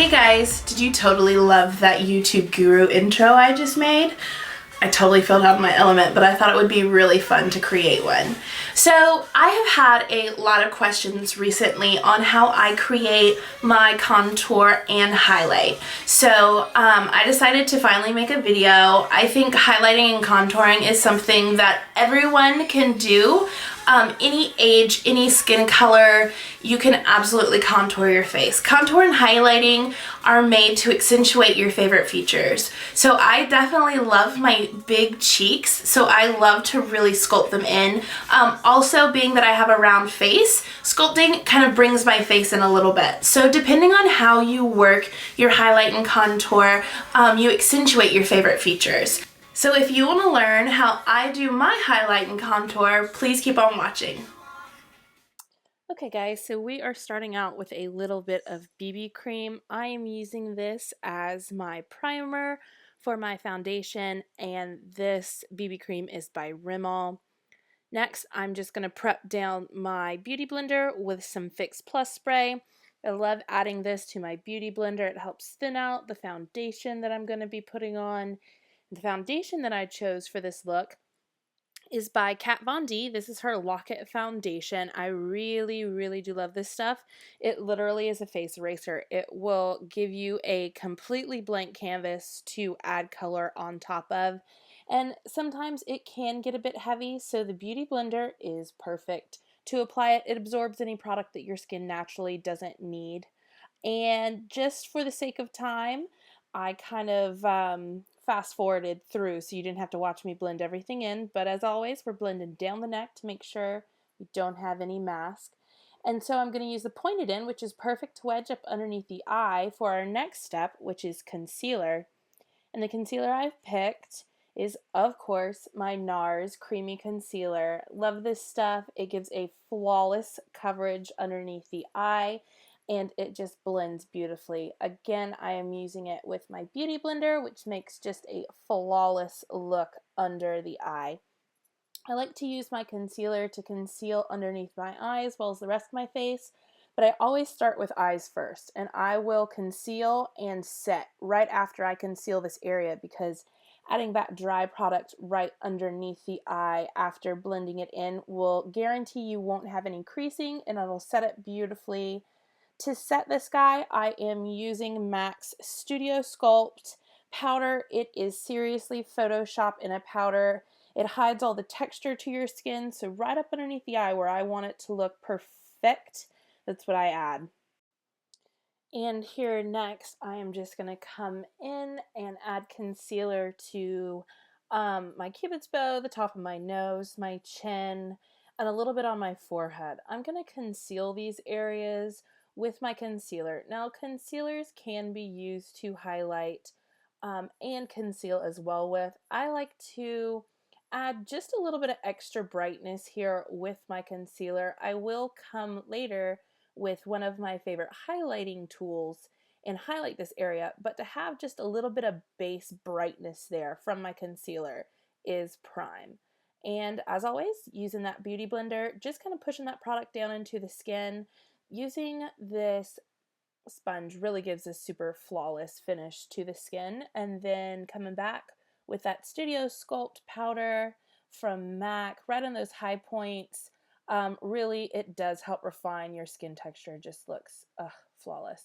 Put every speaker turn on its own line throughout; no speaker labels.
Hey guys, did you totally love that YouTube guru intro I just made? I totally filled out my element, but I thought it would be really fun to create one. So I have had a lot of questions recently on how I create my contour and highlight. So I decided to finally make a video. I think highlighting and contouring is something that everyone can do. Any age, any skin color, you can absolutely contour your face. Contour and highlighting are made to accentuate your favorite features. So I definitely love my big cheeks, so I love to really sculpt them in. Also, being that I have a round face, sculpting kind of brings my face in a little bit. So depending on how you work your highlight and contour, you accentuate your favorite features. So if you want to learn how I do my highlight and contour, please keep on watching. Okay guys, so we are starting out with a little bit of BB cream. I am using this as my primer for my foundation, and this BB cream is by Rimmel. Next, I'm just going to prep down my beauty blender with some Fix Plus spray. I love adding this to my beauty blender. It helps thin out the foundation that I'm going to be putting on. The foundation that I chose for this look is by Kat Von D. This is her Lock-It foundation. I really do love this stuff. It literally is a face eraser. It will give you a completely blank canvas to add color on top of. And sometimes it can get a bit heavy, so the Beauty Blender is perfect to apply it. It absorbs any product that your skin naturally doesn't need. And just for the sake of time, I kind of fast forwarded through so you didn't have to watch me blend everything in. But as always, we're blending down the neck to make sure we don't have any mask. And so I'm going to use the pointed end, which is perfect to wedge up underneath the eye for our next step, which is concealer. And the concealer I've picked is, of course, my Nars Creamy Concealer. Love this stuff. It gives a flawless coverage underneath the eye, and it just blends beautifully. Again, I am using it with my beauty blender, which makes just a flawless look under the eye. I like to use my concealer to conceal underneath my eye as well as the rest of my face, but I always start with eyes first, and I will conceal and set right after I conceal this area, because adding that dry product right underneath the eye after blending it in will guarantee you won't have any creasing, and it'll set it beautifully. To set this guy, I am using MAC's Studio Sculpt Powder. It is seriously Photoshop in a powder. It hides all the texture to your skin, so right up underneath the eye where I want it to look perfect, that's what I add. And here next, I am just going to come in and add concealer to my cupid's bow, the top of my nose, my chin, and a little bit on my forehead. I'm going to conceal these areas with my concealer. Now, concealers can be used to highlight and conceal as well with. I like to add just a little bit of extra brightness here with my concealer. I will come later with one of my favorite highlighting tools and highlight this area, but to have just a little bit of base brightness there from my concealer is prime. And as always, using that beauty blender, just kind of pushing that product down into the skin. Using this sponge really gives a super flawless finish to the skin, and then coming back with that Studio Sculpt Powder from MAC right on those high points. Really, it does help refine your skin texture. It just looks flawless.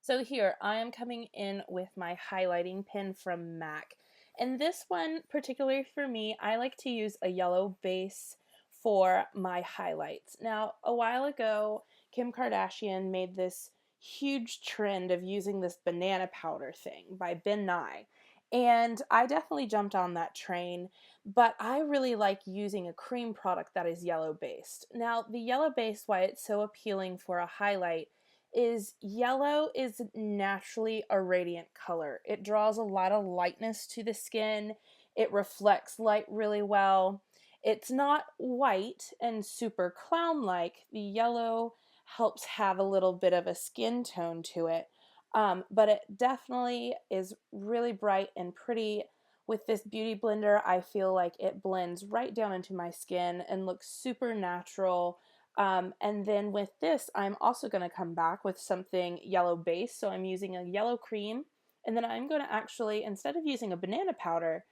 So here, I am coming in with my highlighting pen from MAC. And this one, particularly for me, I like to use a yellow base for my highlights. Now, a while ago, Kim Kardashian made this huge trend of using this banana powder thing by Ben Nye. And I definitely jumped on that train, but I really like using a cream product that is yellow based. Now, the yellow base, why it's so appealing for a highlight, is yellow is naturally a radiant color. It draws a lot of lightness to the skin. It reflects light really well. It's not white and super clown-like. The yellow helps have a little bit of a skin tone to it. But it definitely is really bright and pretty. With this beauty blender, I feel like it blends right down into my skin and looks super natural. And then with this, I'm also going to come back with something yellow base. So I'm using a yellow cream. And then I'm going to actually, instead of using a banana powder,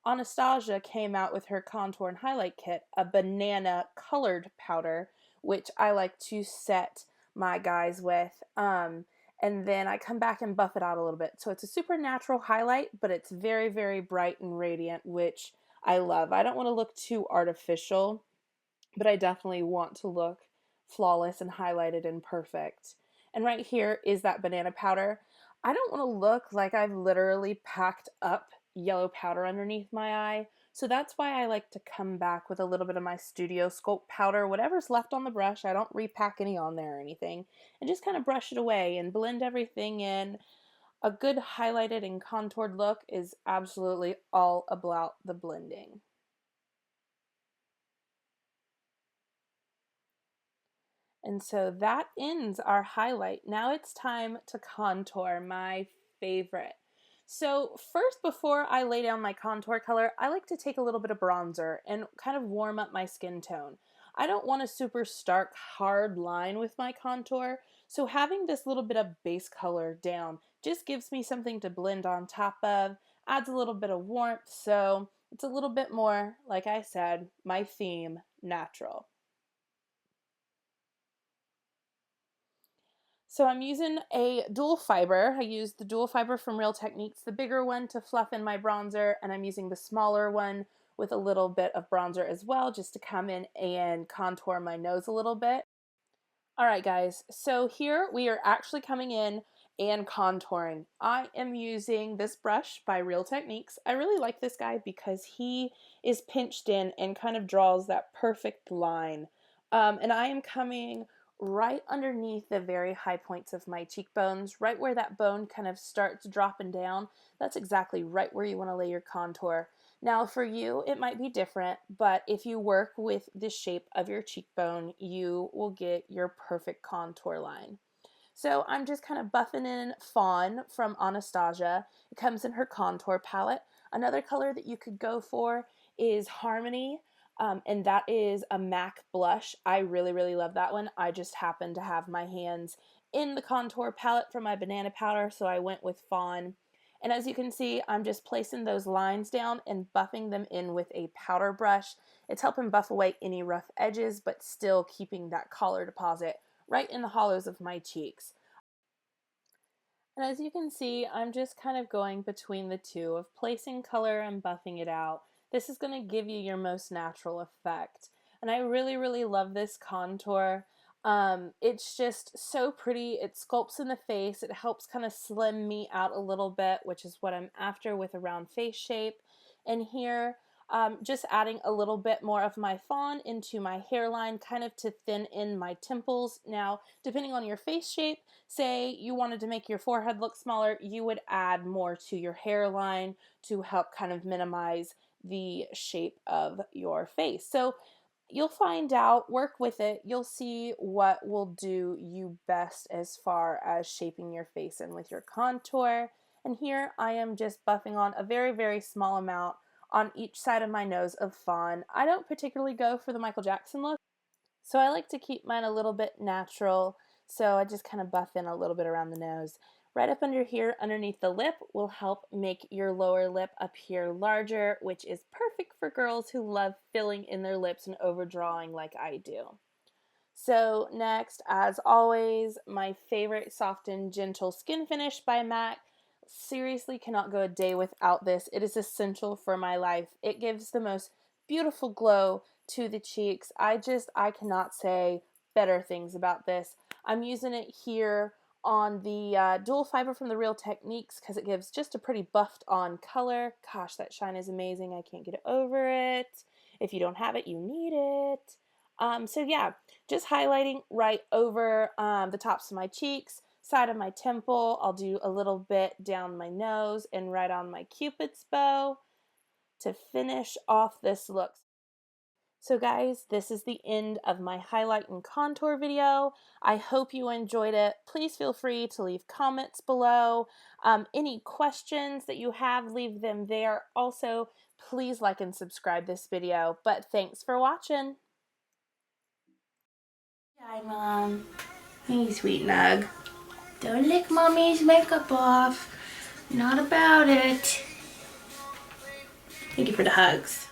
Anastasia came out with her contour and highlight kit, a banana colored powder, which I like to set my guys with. And then I come back and buff it out a little bit. So it's a super natural highlight, but it's very, very bright and radiant, which I love. I don't want to look too artificial, but I definitely want to look flawless and highlighted and perfect. And right here is that banana powder. I don't want to look like I've literally packed up yellow powder underneath my eye, so that's why I like to come back with a little bit of my Studio Sculpt Powder, whatever's left on the brush. I don't repack any on there or anything, and just kind of brush it away and blend everything in. A good highlighted and contoured look is absolutely all about the blending. And so that ends our highlight. Now it's time to contour, my favorite. So first, before I lay down my contour color, I like to take a little bit of bronzer and kind of warm up my skin tone. I don't want a super stark, hard line with my contour, so having this little bit of base color down just gives me something to blend on top of, adds a little bit of warmth, so it's a little bit more, like I said, my theme, natural. So I'm using a dual fiber. I used the dual fiber from Real Techniques, the bigger one to fluff in my bronzer, and I'm using the smaller one with a little bit of bronzer as well, just to come in and contour my nose a little bit. All right, guys, so here we are actually coming in and contouring. I am using this brush by Real Techniques. I really like this guy because he is pinched in and kind of draws that perfect line. And I am coming right underneath the very high points of my cheekbones, right where that bone kind of starts dropping down. That's exactly right where you want to lay your contour. Now for you, it might be different, but if you work with the shape of your cheekbone, you will get your perfect contour line. So I'm just kind of buffing in Fawn from Anastasia. It comes in her contour palette. Another color that you could go for is Harmony, and that is a MAC blush. I really, really love that one. I just happen to have my hands in the contour palette for my banana powder, so I went with Fawn. And as you can see, I'm just placing those lines down and buffing them in with a powder brush. It's helping buff away any rough edges, but still keeping that color deposit right in the hollows of my cheeks. And as you can see, I'm just kind of going between the two of placing color and buffing it out. This is going to give you your most natural effect. And I really, really love this contour. It's just so pretty. It sculpts in the face. It helps kind of slim me out a little bit, which is what I'm after with a round face shape. And here, just adding a little bit more of my fawn into my hairline, kind of to thin in my temples. Now, depending on your face shape, say you wanted to make your forehead look smaller, you would add more to your hairline to help kind of minimize the shape of your face. So you'll find out, work with it, you'll see what will do you best as far as shaping your face in with your contour. And here I am just buffing on a very, very small amount on each side of my nose of fawn. I don't particularly go for the Michael Jackson look, so I like to keep mine a little bit natural, so I just kind of buff in a little bit around the nose. Right up under here, underneath the lip, will help make your lower lip appear larger, which is perfect for girls who love filling in their lips and overdrawing like I do. So next, as always, my favorite Soft and Gentle Skin Finish by MAC. Seriously cannot go a day without this. It is essential for my life. It gives the most beautiful glow to the cheeks. I cannot say better things about this. I'm using it here on the dual fiber from the Real Techniques because it gives just a pretty buffed on color. Gosh, that shine is amazing. I can't get over it. If you don't have it, you need it. So yeah, just highlighting right over the tops of my cheeks, side of my temple. I'll do a little bit down my nose and right on my cupid's bow to finish off this look. So guys, this is the end of my highlight and contour video. I hope you enjoyed it. Please feel free to leave comments below. Any questions that you have, leave them there. Also, please like and subscribe this video. But thanks for watching. Hi, Mom. Hey, sweet nug. Don't lick Mommy's makeup off. Not about it. Thank you for the hugs.